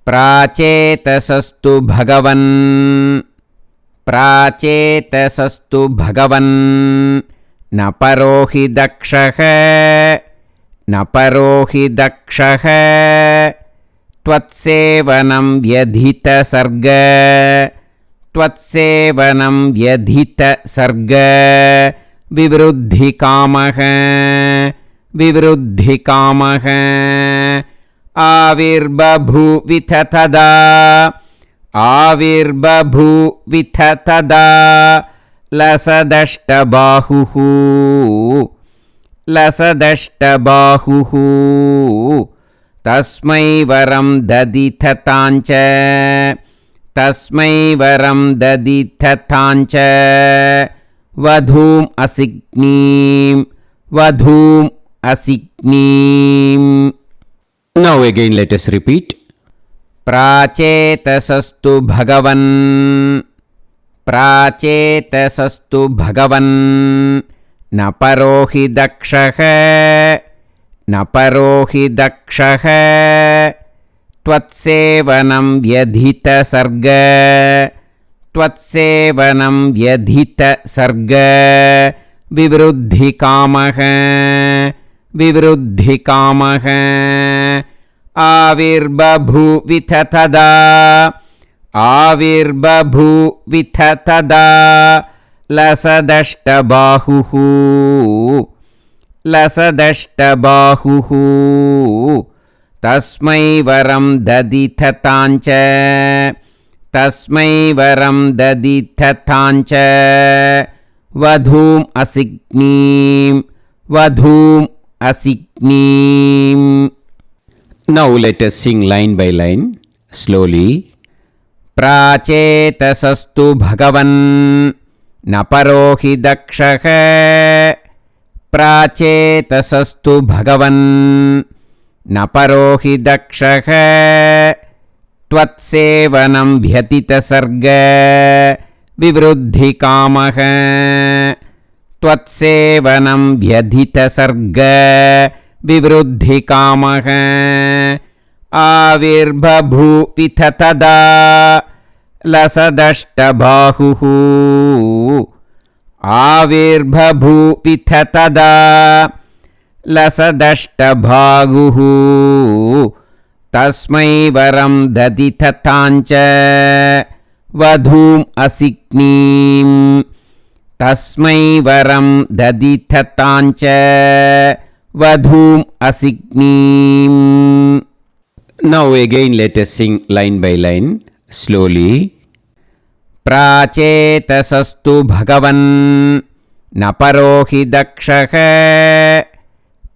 प्राचेतसस्तु भगवन् प्राचेतसस्तु भगवन् न परो हि दक्षः न परो हि दक्षः त्वत्सेवनं व्यधितसर्ग त्वत्सेवनं व्यधितसर्ग विवृद्धिकामः विवृद्धिकामः आविर्बभूविथ तदा आविर्बभूविथ तदा लसदष्टबाहुः लसदष्टबाहुः तस्मै वरं ददिथताञ्च तस्मै वरं ददिथताञ्च वधूम् असिग्नीम् वधूम् असिग्नीम्. Now again let us repeat. प्राचेतसस्तु भगवन् प्राचेतसस्तु भगवन् न परो हि दक्षः न परो हि दक्षः त्वत्सेवनं व्यधितसर्ग त्वत्सेवनं व्यधितसर्ग विवृद्धिकामः विवृद्धिकामः आविर्बभूविथ तदा आविर्बभूविथ तदा लसदष्टबाहुः लसदष्टबाहुः तस्मै वरं ददिथताञ्च तस्मै वरं ददिथताञ्च वधूम् असिग्नीम् वधूम् असिग्नीम्. Now let us sing line by line slowly. प्राचेतसस्तु भगवन् न परो हि दक्षः प्राचेतसस्तु भगवन् न परो हि दक्षः त्वत्सेवनं व्यतितसर्ग विवृद्धिकामः त्वत्सेवनं व्यधितसर्ग विवृद्धिकामः आविर्बभूविथ तदा लसदष्टबाहुः आविर्बभूविथ तदा लसदष्टबाहुः तस्मै वरं ददिथताञ्च वधूम् असिग्नीम् तस्मै वरं ददिथताञ्च वधूम् असिग्नीम्. Now again let us sing line by line slowly. प्राचेतसस्तु भगवन् न परो हि दक्षः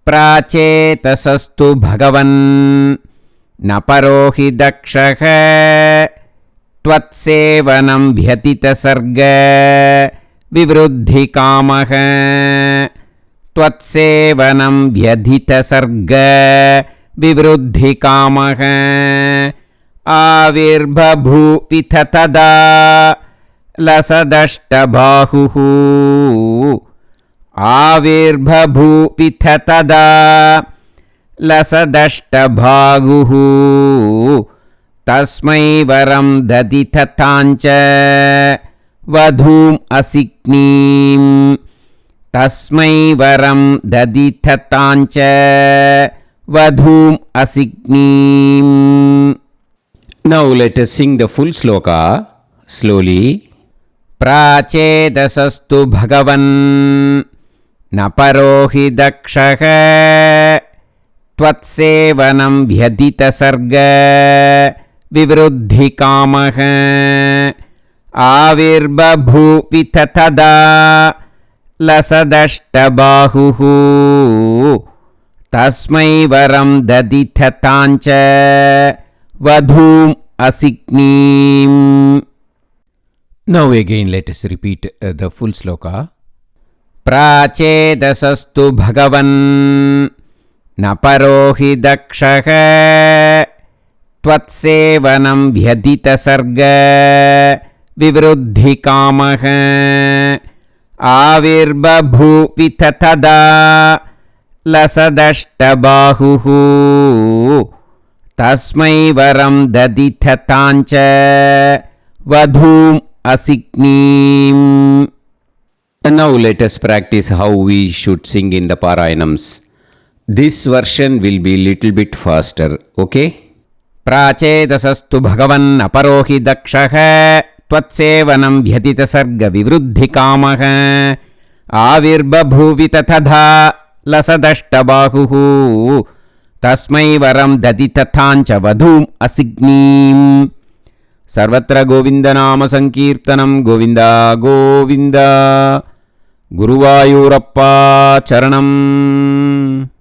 प्राचेतसस्तु भगवन् न परो हि दक्षः त्वत्सेवनं व्यतितसर्ग विवृद्धिकामः त्वत्सेवनं व्यधितसर्ग विवृद्धिकामः आविर्बभूविथ तदा लसदष्टबाहुः आविर्बभूविथ तदा लसदष्टबाहुः तस्मै वरं ददिथताञ्च वधूम् असिग्नीम् तस्मै वरं ददिथताञ्च वधूम् असिग्नीम्. Now let us sing the full sloka slowly. प्राचेतसस्तु भगवन् न परो हि दक्षः त्वत्सेवनं व्यधितसर्ग विवृद्धिकामः आविर्बभूविथ तदा लसदष्टबाहुः तस्मै वरं ददिथताञ्च वधूम् असिग्नीम्. Now again let us repeat the full sloka. प्राचेतसस्तु भगवन् न परो हि दक्षः त्वत्सेवनं व्यधितसर्ग विवृद्धिकामः आविर्बभूविथ तदा लसदष्टबाहुः तस्मै वरं ददिथताञ्च वधूम् असिग्नीम्. Now let us practice how we should sing in the Parayanams. This version will be little bit faster, okay? प्राचेतसस्तु भगवन् अपरो हि दक्षः त्वत्सेवनं व्यतितसर्गविवृद्धिकामः आविर्बभूवि तथधा लसदष्टबाहुः तस्मै वरं ददितथाञ्च वधूम् असिग्नीम्. सर्वत्र गोविन्दनामसङ्कीर्तनं गोविन्द गोविन्द. गुरुवायूरप्पा चरणम्.